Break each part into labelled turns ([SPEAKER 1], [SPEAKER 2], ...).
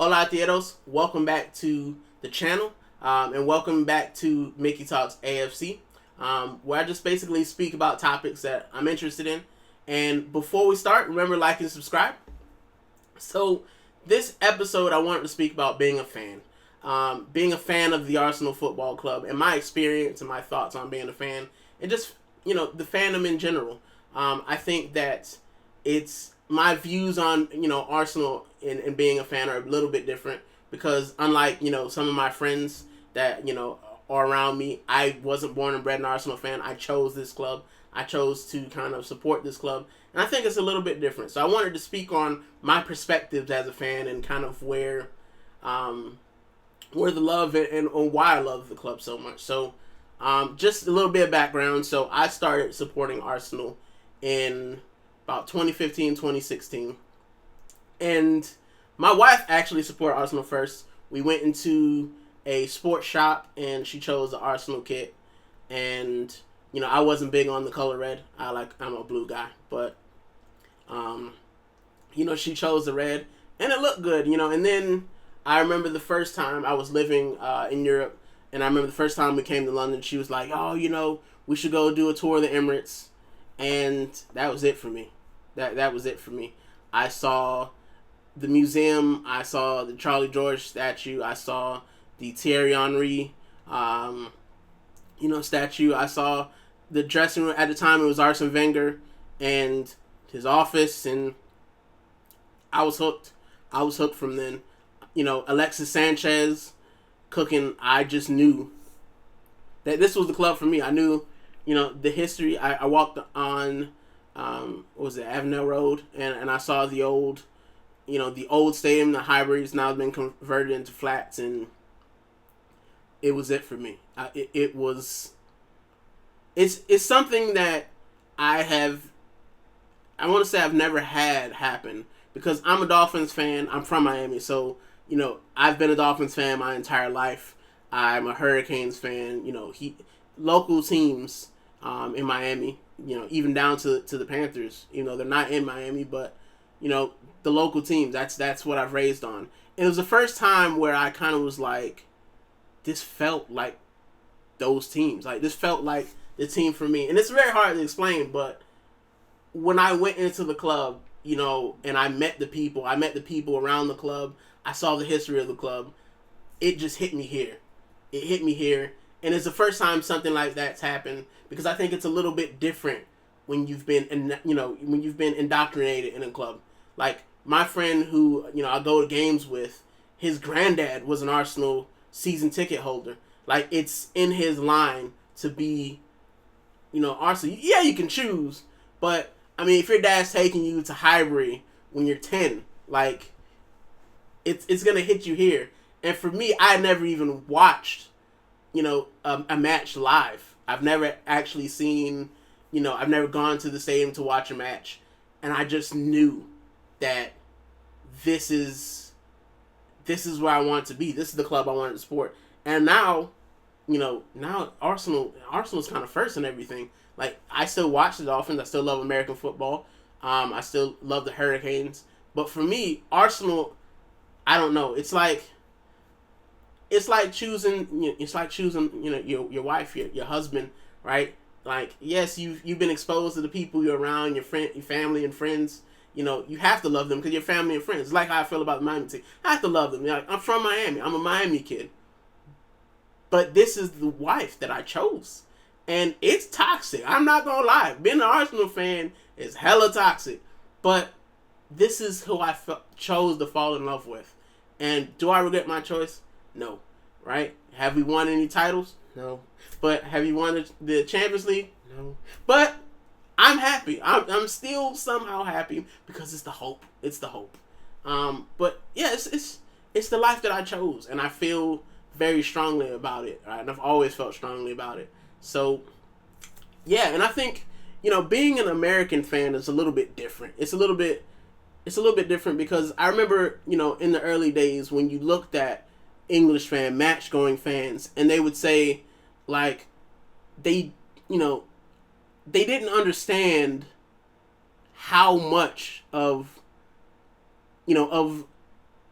[SPEAKER 1] Hola Tieros, welcome back to the channel, and welcome back to Mickey Talks AFC, where I just basically speak about topics that I'm interested in. And before we start, remember like and subscribe. So this episode, I wanted to speak about being a fan of the Arsenal Football Club, and my experience and my thoughts on being a fan, and just the fandom in general. I think that it's my views on Arsenal and being a fan are a little bit different because unlike some of my friends that are around me, I wasn't born and bred an Arsenal fan. I chose this club. I chose to kind of support this club, and I think it's a little bit different. So I wanted to speak on my perspectives as a fan and kind of where the love and why I love the club so much. So just a little bit of background. So I started supporting Arsenal in about 2015, 2016. And my wife actually supported Arsenal first. We went into a sports shop and she chose the Arsenal kit. And, I wasn't big on the color red. I'm a blue guy. But, she chose the red. And it looked good, And then I remember the first time I was living in Europe. And I remember the first time we came to London, she was like, oh, we should go do a tour of the Emirates. And that was it for me. That was it for me. I saw the museum. I saw the Charlie George statue. I saw the Thierry Henry, statue. I saw the dressing room. At the time, it was Arsene Wenger and his office, and I was hooked. I was hooked from then. Alexis Sanchez cooking. I just knew that this was the club for me. I knew, the history. I walked on, what was it, Avenel Road, and I saw the old, the old stadium, the hybrids now been converted into flats, and it was it for me. It's something that I want to say I've never had happen because I'm a Dolphins fan. I'm from Miami, so, I've been a Dolphins fan my entire life. I'm a Hurricanes fan, local teams in Miami, even down to the Panthers. They're not in Miami, but the local teams. That's what I've raised on. And it was the first time where I kind of was like, this felt like those teams. Like this felt like the team for me. And it's very hard to explain, but when I went into the club, and I met the people around the club. I saw the history of the club. It just hit me here. It hit me here. And it's the first time something like that's happened because I think it's a little bit different when you've been indoctrinated in a club. Like my friend who I go to games with, his granddad was an Arsenal season ticket holder. Like it's in his line to be, Arsenal. Yeah, you can choose, but I mean, if your dad's taking you to Highbury when you're 10, like it's gonna hit you here. And for me, I never even watched a match live. I've never actually seen, I've never gone to the stadium to watch a match. And I just knew that this is where I want to be. This is the club I wanted to support. And now, now Arsenal's kind of first in everything. Like, I still watch the Dolphins. I still love American football. I still love the Hurricanes. But for me, Arsenal, I don't know. It's like choosing your wife, your husband, right? Like, yes, you've been exposed to the people you're around, your family and friends. You have to love them because you're family and friends. It's like how I feel about the Miami team. I have to love them. Like, I'm from Miami. I'm a Miami kid. But this is the wife that I chose. And it's toxic. I'm not going to lie. Being an Arsenal fan is hella toxic. But this is who I chose to fall in love with. And do I regret my choice? No. Right? Have we won any titles? No. But have you won the Champions League? No. But I'm happy. I'm still somehow happy because it's the hope. It's the hope. But yeah, it's the life that I chose, and I feel very strongly about it. Right? And I've always felt strongly about it. So yeah, and I think being an American fan is a little bit different. It's a little bit different because I remember in the early days when you looked at English match going fans, and they would say like they didn't understand how much of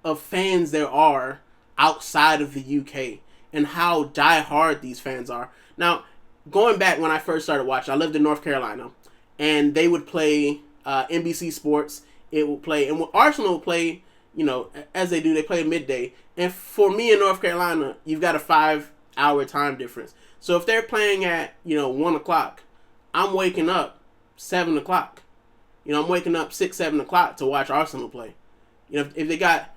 [SPEAKER 1] of fans there are outside of the UK and how diehard these fans are. Now, going back when I first started watching, I lived in North Carolina, and they would play NBC Sports. It would play, and Arsenal would play, as they do, they play midday. And for me in North Carolina, you've got a 5-hour time difference. So if they're playing at 1 o'clock, I'm waking up 7 o'clock. I'm waking up 6, 7 o'clock to watch Arsenal play. If they've got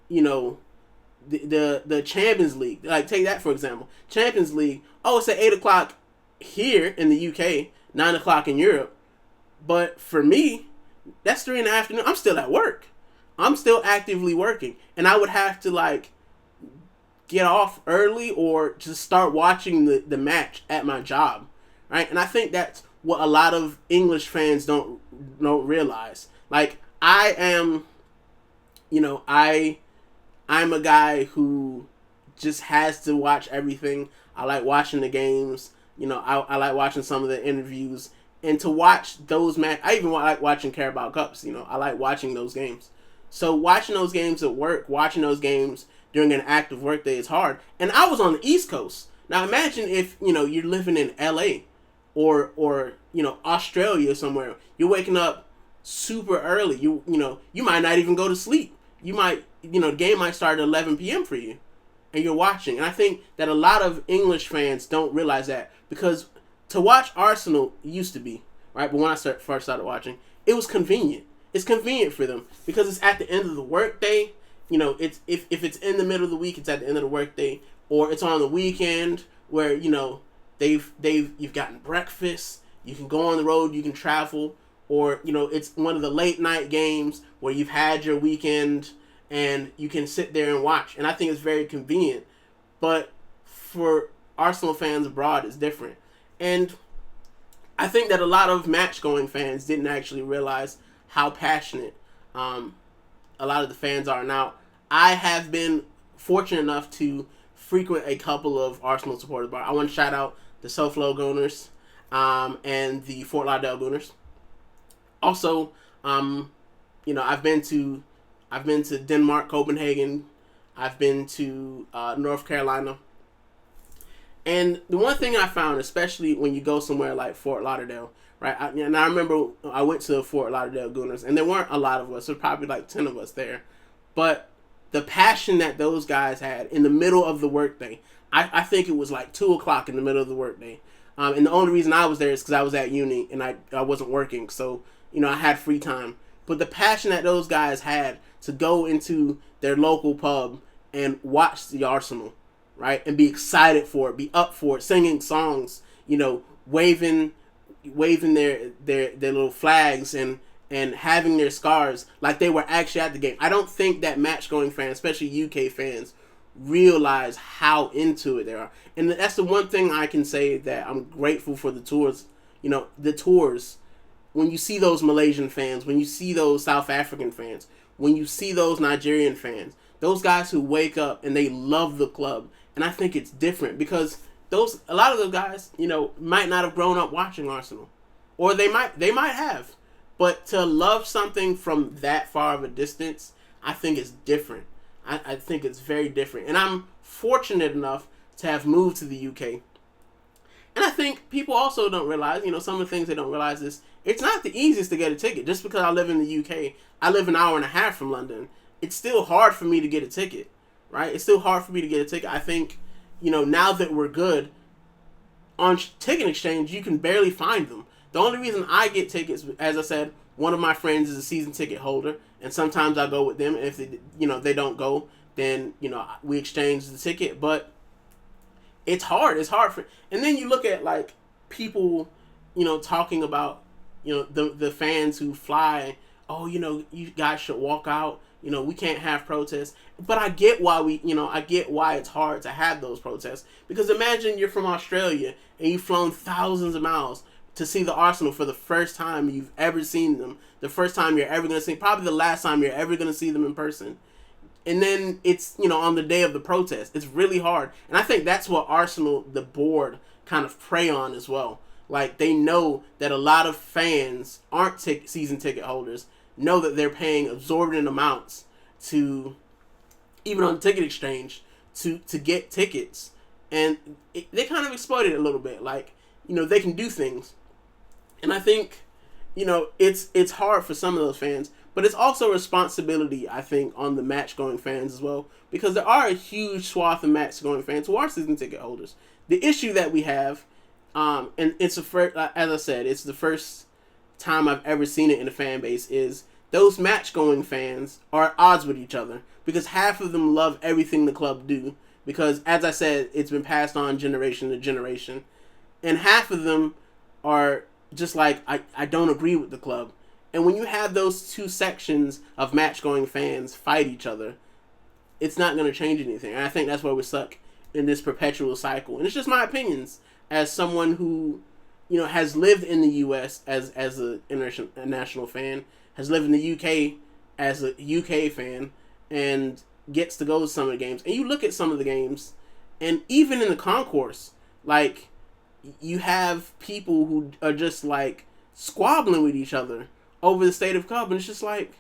[SPEAKER 1] the Champions League, like take that for example, Champions League. Oh, it's at 8 o'clock here in the UK, 9 o'clock in Europe. But for me, that's 3 in the afternoon. I'm still at work. I'm still actively working, and I would have to get off early or just start watching the match at my job, right? And I think that's what a lot of English fans don't realize. Like I am, I'm a guy who just has to watch everything. I like watching the games. I like watching some of the interviews. And to watch those matches, I even like watching Carabao Cups. I like watching those games. So watching those games at work, watching those games during an active workday is hard. And I was on the East Coast. Now imagine if, you're living in LA or Australia somewhere. You're waking up super early. You might not even go to sleep. You might, the game might start at 11 p.m. for you, and you're watching. And I think that a lot of English fans don't realize that, because to watch Arsenal used to be, right? But when I first started watching, it was convenient. It's convenient for them because it's at the end of the workday. It's if it's in the middle of the week, it's at the end of the workday, or it's on the weekend where you've gotten breakfast. You can go on the road. You can travel. Or, it's one of the late night games where you've had your weekend and you can sit there and watch. And I think it's very convenient. But for Arsenal fans abroad, it's different. And I think that a lot of match-going fans didn't actually realize how passionate a lot of the fans are. Now, I have been fortunate enough to frequent a couple of Arsenal supporters bars. I want to shout out the SoFlo Gooners and the Fort Lauderdale Gooners. Also, I've been to Denmark, Copenhagen. I've been to North Carolina. And the one thing I found, especially when you go somewhere like Fort Lauderdale, right? I remember I went to Fort Lauderdale Gooners, and there weren't a lot of us. There were probably like 10 of us there. But the passion that those guys had in the middle of the workday, I think it was like 2 o'clock in the middle of the workday. And the only reason I was there is because I was at uni and I wasn't working. So, I had free time. But the passion that those guys had to go into their local pub and watch the Arsenal, right? And be excited for it, be up for it, singing songs, waving their little flags and having their scarves like they were actually at the game. I don't think that match-going fans, especially UK fans, realize how into it they are. And that's the one thing I can say that I'm grateful for the tours. The tours, when you see those Malaysian fans, when you see those South African fans, when you see those Nigerian fans, those guys who wake up and they love the club. And I think it's different because a lot of those guys, might not have grown up watching Arsenal, or they might have, but to love something from that far of a distance, I think it's different. I think it's very different. And I'm fortunate enough to have moved to the UK. And I think people also don't realize, some of the things they don't realize is it's not the easiest to get a ticket. Just because I live in the UK, I live an hour and a half from London. It's still hard for me to get a ticket, right? It's still hard for me to get a ticket. I think, now that we're good, on Ticket Exchange, you can barely find them. The only reason I get tickets, as I said, one of my friends is a season ticket holder, and sometimes I go with them. And if they don't go, then we exchange the ticket. But it's hard. It's hard and then you look at like people, talking about the fans who fly. Oh, you guys should walk out. We can't have protests. But I get why it's hard to have those protests. Because imagine you're from Australia and you've flown thousands of miles to see the Arsenal for the first time you've ever seen them. The first time you're ever going to see, probably the last time you're ever going to see them in person. And then it's, on the day of the protest. It's really hard. And I think that's what Arsenal, the board, kind of prey on as well. Like, they know that a lot of fans aren't season ticket holders. know that they're paying absorbent amounts to, even on ticket exchange, to get tickets, and they kind of exploited it a little bit. Like, they can do things, and I think, it's hard for some of those fans, but it's also a responsibility, I think, on the match going fans as well, because there are a huge swath of match going fans who are season ticket holders. The issue that we have, and it's as I said, it's the first time I've ever seen it in a fan base, is those match going fans are at odds with each other, because half of them love everything the club do, because, as I said, it's been passed on generation to generation, and half of them are just like, I don't agree with the club. And when you have those two sections of match-going fans fight each other, it's not going to change anything. And I think that's where we're stuck in this perpetual cycle. And it's just my opinions as someone who, has lived in the U.S. as an international fan, has lived in the U.K. as a UK fan, and gets to go to some of the games. And you look at some of the games, and even in the concourse, like, you have people who are just, like, squabbling with each other over the state of club, and it's just like,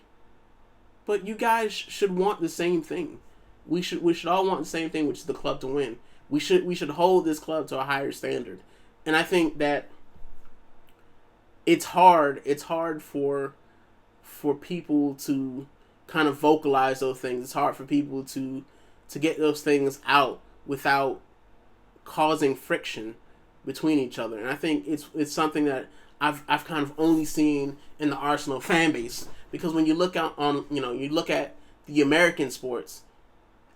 [SPEAKER 1] but you guys should want the same thing. We should all want the same thing, which is the club to win. We should hold this club to a higher standard. And I think that it's hard for people to kind of vocalize those things. It's hard for people to get those things out without causing friction between each other. And I think it's something that I've kind of only seen in the Arsenal fan base, because when you look at the American sports,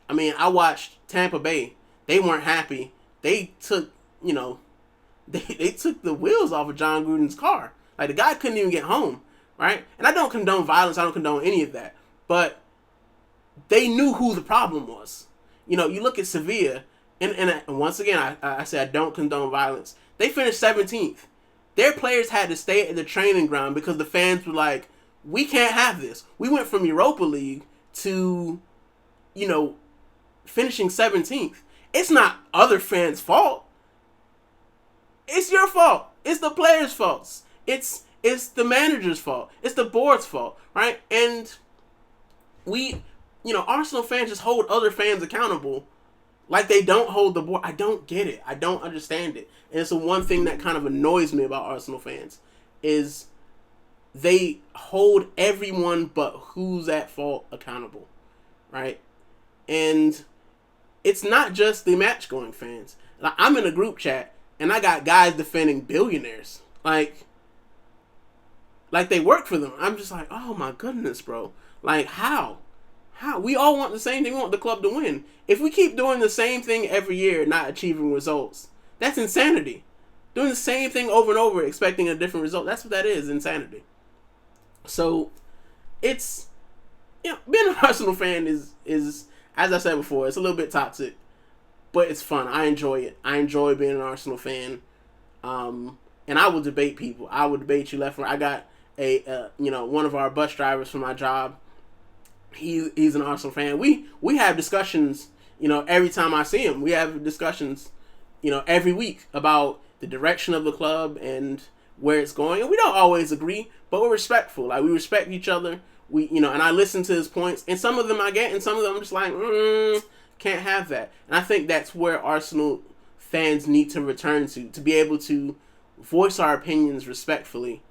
[SPEAKER 1] I mean, I watched Tampa Bay. They weren't happy. They took they took the wheels off of John Gruden's car. Like, the guy couldn't even get home, right? And I don't condone violence. I don't condone any of that. But they knew who the problem was. You look at Sevilla, and once again, I say I don't condone violence. They finished 17th. Their players had to stay at the training ground because the fans were like, we can't have this. We went from Europa League to, finishing 17th. It's not other fans' fault. It's your fault. It's the players' fault. It's the manager's fault. It's the board's fault, right? And we, Arsenal fans just hold other fans accountable like they don't hold the board. I don't get it. I don't understand it. And it's the one thing that kind of annoys me about Arsenal fans is they hold everyone but who's at fault accountable, right? And it's not just the match-going fans. Like, I'm in a group chat, and I got guys defending billionaires. Like they work for them. I'm just like, oh my goodness, bro. Like, how? We all want the same thing. We want the club to win. If we keep doing the same thing every year, not achieving results, that's insanity. Doing the same thing over and over, expecting a different result, that's what that is, insanity. So, it's, being an Arsenal fan is, as I said before, it's a little bit toxic, but it's fun. I enjoy it. I enjoy being an Arsenal fan. And I will debate people. I will debate you left and right. I got one of our bus drivers for my job. He's an Arsenal fan. We have discussions, every time I see him. We have discussions, every week about the direction of the club and where it's going. And we don't always agree, but we're respectful. Like, we respect each other. And I listen to his points. And some of them I get, and some of them I'm just like, can't have that. And I think that's where Arsenal fans need to return to be able to voice our opinions respectfully,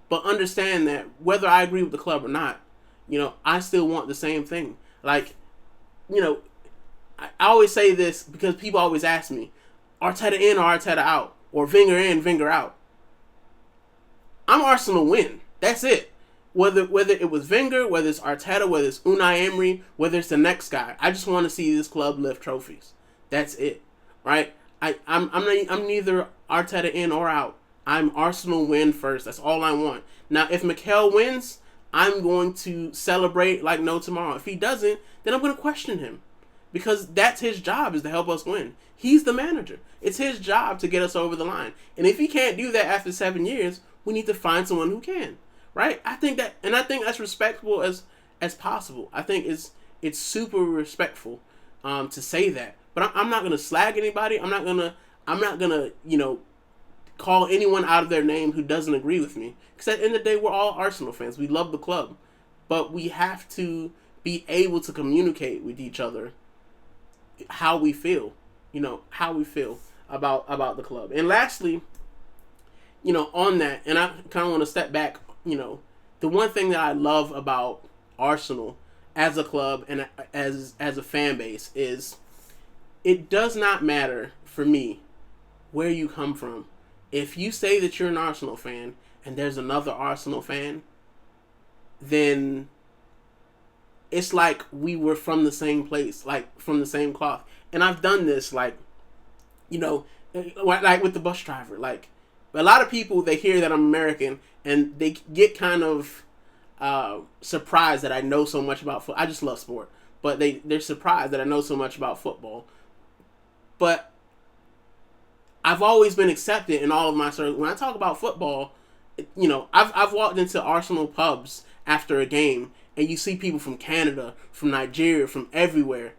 [SPEAKER 1] but understand that whether I agree with the club or not, I still want the same thing. Like, I always say this because people always ask me, Arteta in or Arteta out? Or Wenger in, Wenger out? I'm Arsenal win. That's it. Whether it was Wenger, whether it's Arteta, whether it's Unai Emery, whether it's the next guy, I just want to see this club lift trophies. That's it, right? I'm neither Arteta in or out. I'm Arsenal win first. That's all I want. Now, if Mikel wins, I'm going to celebrate like no tomorrow. If he doesn't, then I'm going to question him, because that's his job, is to help us win. He's the manager. It's his job to get us over the line. And if he can't do that after 7 years, we need to find someone who can. Right? I think that's respectable as possible. I think it's super respectful to say that. But I'm not gonna slag anybody. I'm not gonna call anyone out of their name who doesn't agree with me. Because at the end of the day, we're all Arsenal fans. We love the club. But we have to be able to communicate with each other how we feel. How we feel about the club. And lastly, on that, and I kind of want to step back, the one thing that I love about Arsenal as a club and as a fan base is it does not matter for me where you come from. If you say that you're an Arsenal fan and there's another Arsenal fan, then it's like we were from the same place, like from the same cloth. And I've done this, like with the bus driver. Like, a lot of people, they hear that I'm American and they get kind of surprised that I know so much about football. I just love sport. But they're surprised that I know so much about football. But I've always been accepted in all of my circles. When I talk about football, I've walked into Arsenal pubs after a game, and you see people from Canada, from Nigeria, from everywhere,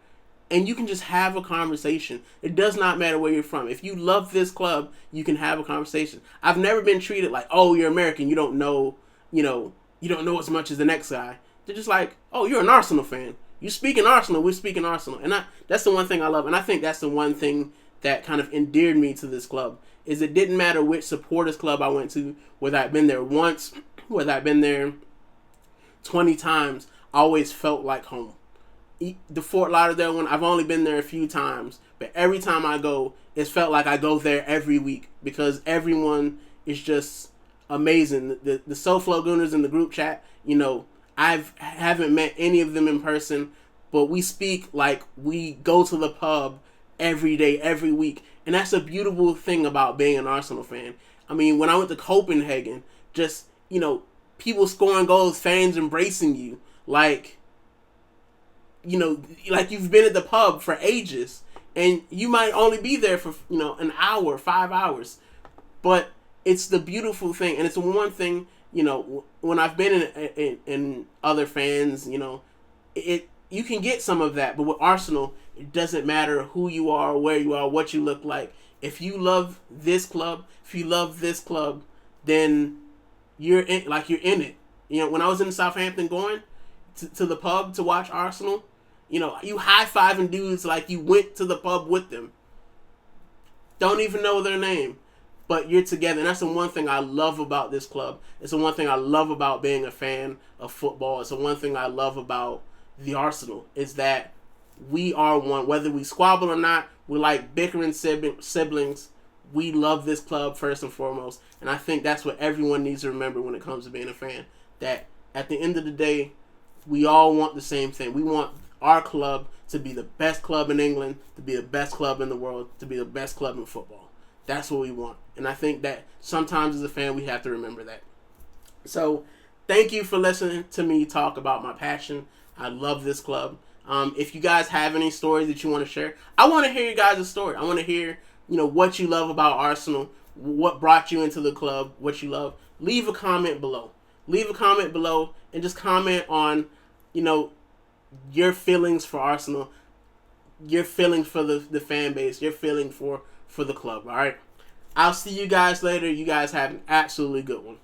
[SPEAKER 1] and you can just have a conversation. It does not matter where you're from. If you love this club, you can have a conversation. I've never been treated like, oh, you're American, you don't know as much as the next guy. They're just like, oh, you're an Arsenal fan. You speak in Arsenal, we speak in Arsenal. And that's the one thing I love. And I think that's the one thing that kind of endeared me to this club, is it didn't matter which supporters club I went to, whether I've been there once, whether I've been there 20 times, I always felt like home. The Fort Lauderdale one, I've only been there a few times, but every time I go, it's felt like I go there every week because everyone is just amazing. The SoFlo Gooners in the group chat, I haven't met any of them in person, but we speak like we go to the pub every day, every week. And that's a beautiful thing about being an Arsenal fan. I mean, when I went to Copenhagen, just, people scoring goals, fans embracing you. Like you've been at the pub for ages. And you might only be there for, an hour, 5 hours. But it's the beautiful thing. And it's the one thing, when I've been in other fans, you can get some of that. But with Arsenal, it doesn't matter who you are, where you are, what you look like. If you love this club, then you're in it. When I was in Southampton going to the pub to watch Arsenal, you high-fiving dudes like you went to the pub with them. Don't even know their name, but you're together. And that's the one thing I love about this club. It's the one thing I love about being a fan of football. It's the one thing I love about the Arsenal, is that we are one. Whether we squabble or not, we're like bickering siblings. We love this club first and foremost. And I think that's what everyone needs to remember when it comes to being a fan. That at the end of the day, we all want the same thing. We want our club to be the best club in England, to be the best club in the world, to be the best club in football. That's what we want. And I think that sometimes as a fan, we have to remember that. So, thank you for listening to me talk about my passion. I love this club. If you guys have any stories that you want to share, I want to hear you guys' story. I want to hear, what you love about Arsenal, what brought you into the club, what you love. Leave a comment below. And just comment on, your feelings for Arsenal, your feelings for the fan base, your feeling for the club, all right? I'll see you guys later. You guys have an absolutely good one.